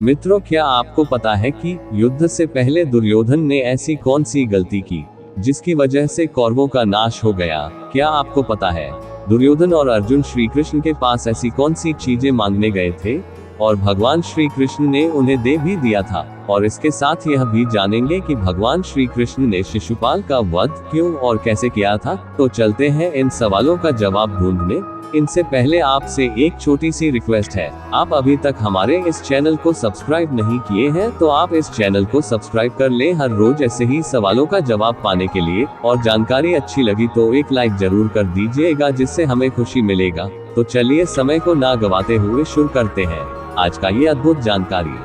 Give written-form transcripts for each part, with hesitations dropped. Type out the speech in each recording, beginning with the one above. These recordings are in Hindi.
मित्रों, क्या आपको पता है कि युद्ध से पहले दुर्योधन ने ऐसी कौन सी गलती की जिसकी वजह से कौरवों का नाश हो गया? क्या आपको पता है दुर्योधन और अर्जुन श्री कृष्ण के पास ऐसी कौन सी चीजें मांगने गए थे और भगवान श्री कृष्ण ने उन्हें दे भी दिया था? और इसके साथ यह भी जानेंगे कि भगवान श्री कृष्ण ने शिशुपाल का वध क्यों और कैसे किया था। तो चलते हैं इन सवालों का जवाब ढूंढने। इनसे पहले आपसे एक छोटी सी रिक्वेस्ट है, आप अभी तक हमारे इस चैनल को सब्सक्राइब नहीं किए हैं तो आप इस चैनल को सब्सक्राइब कर लें हर रोज ऐसे ही सवालों का जवाब पाने के लिए। और जानकारी अच्छी लगी तो एक लाइक जरूर कर दीजिएगा, जिससे हमें खुशी मिलेगा। तो चलिए समय को ना गवाते हुए शुरू करते हैं आज का ये अद्भुत जानकारी।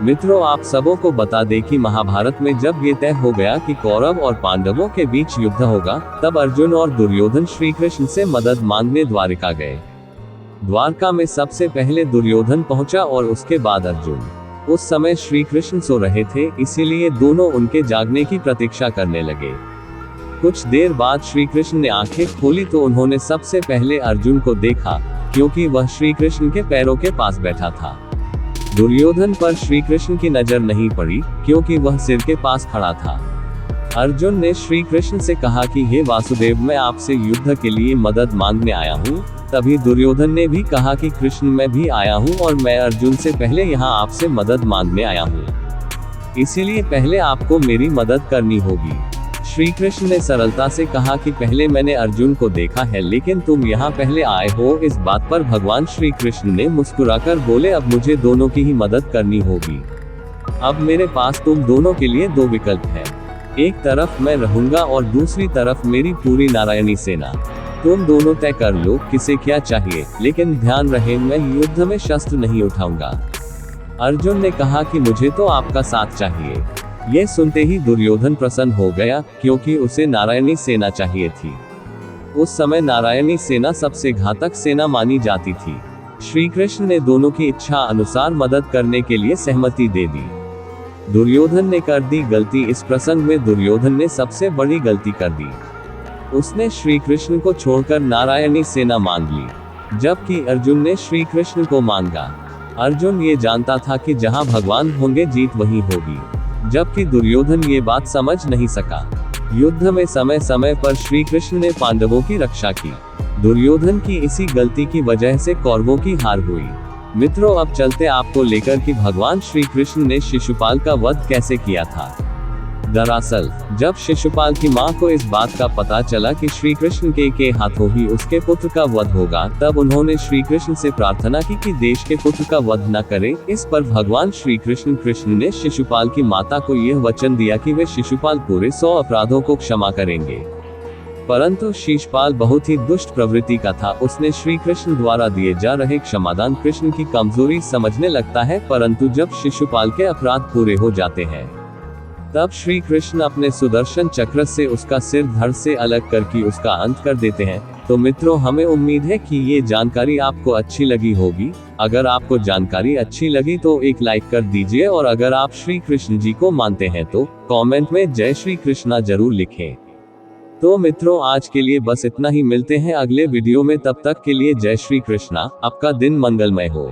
मित्रों, आप सबों को बता दें कि महाभारत में जब ये तय हो गया कि कौरव और पांडवों के बीच युद्ध होगा, तब अर्जुन और दुर्योधन श्री कृष्ण से मदद मांगने द्वारिका गए। द्वारका में सबसे पहले दुर्योधन पहुंचा और उसके बाद अर्जुन। उस समय श्री कृष्ण सो रहे थे, इसीलिए दोनों उनके जागने की प्रतीक्षा करने लगे। कुछ देर बाद श्री कृष्ण ने आंखें खोली तो उन्होंने सबसे पहले अर्जुन को देखा, क्योंकि वह श्री कृष्ण के पैरों के पास बैठा था। दुर्योधन पर श्री कृष्ण की नजर नहीं पड़ी, क्योंकि वह सिर के पास खड़ा था। अर्जुन ने श्री कृष्ण से कहा कि हे वासुदेव, मैं आपसे युद्ध के लिए मदद मांगने आया हूँ। तभी दुर्योधन ने भी कहा कि कृष्ण, मैं भी आया हूँ और मैं अर्जुन से पहले यहाँ आपसे मदद मांगने आया हूँ, इसीलिए पहले आपको मेरी मदद करनी होगी। श्री कृष्ण ने सरलता से कहा कि पहले मैंने अर्जुन को देखा है, लेकिन तुम यहाँ पहले आए हो। इस बात पर भगवान श्री कृष्ण ने मुस्कुराकर बोले, अब मुझे दोनों की ही मदद करनी होगी। अब मेरे पास तुम दोनों के लिए दो विकल्प है, एक तरफ मैं रहूंगा और दूसरी तरफ मेरी पूरी नारायणी सेना। तुम दोनों तय कर लो किसे क्या चाहिए, लेकिन ध्यान रहे मैं युद्ध में शस्त्र नहीं उठाऊंगा। अर्जुन ने कहा कि मुझे तो आपका साथ चाहिए। यह सुनते ही दुर्योधन प्रसन्न हो गया, क्योंकि उसे नारायणी सेना चाहिए थी। उस समय नारायणी सेना सबसे घातक सेना मानी जाती थी। श्री कृष्ण ने दोनों की इच्छा अनुसार मदद करने के लिए सहमति दे दी। दुर्योधन ने कर दी गलती। इस प्रसंग में दुर्योधन ने सबसे बड़ी गलती कर दी। उसने श्री कृष्ण को छोड़कर नारायणी सेना मांग ली, जबकि अर्जुन ने श्री कृष्ण को मांगा। अर्जुन ये जानता था कि जहां भगवान होंगे जीत वहीं होगी, जबकि दुर्योधन ये बात समझ नहीं सका। युद्ध में समय समय पर श्री कृष्ण ने पांडवों की रक्षा की। दुर्योधन की इसी गलती की वजह से कौरवों की हार हुई। मित्रों, अब चलते आपको लेकर कि भगवान श्री कृष्ण ने शिशुपाल का वध कैसे किया था। दरअसल जब शिशुपाल की मां को इस बात का पता चला कि श्री कृष्ण के हाथों ही उसके पुत्र का वध होगा, तब उन्होंने श्री कृष्ण से प्रार्थना की कि देश के पुत्र का वध न करें। इस पर भगवान श्री कृष्ण ने शिशुपाल की माता को यह वचन दिया कि वे शिशुपाल पूरे 100 अपराधों को क्षमा करेंगे। परंतु शिशुपाल बहुत ही दुष्ट प्रवृत्ति का था। उसने श्री कृष्ण द्वारा दिए जा रहे क्षमादान कृष्ण की कमजोरी समझने लगता है, परंतु जब शिशुपाल के अपराध पूरे हो जाते हैं, तब श्री कृष्ण अपने सुदर्शन चक्र से उसका सिर धड़ से अलग करके उसका अंत कर देते हैं। तो मित्रों, हमें उम्मीद है कि ये जानकारी आपको अच्छी लगी होगी। अगर आपको जानकारी अच्छी लगी तो एक लाइक कर दीजिए, और अगर आप श्री कृष्ण जी को मानते हैं तो कमेंट में जय श्री कृष्णा जरूर लिखें। तो मित्रों, आज के लिए बस इतना ही। मिलते हैं अगले वीडियो में, तब तक के लिए जय श्री कृष्णा। आपका दिन मंगलमय हो।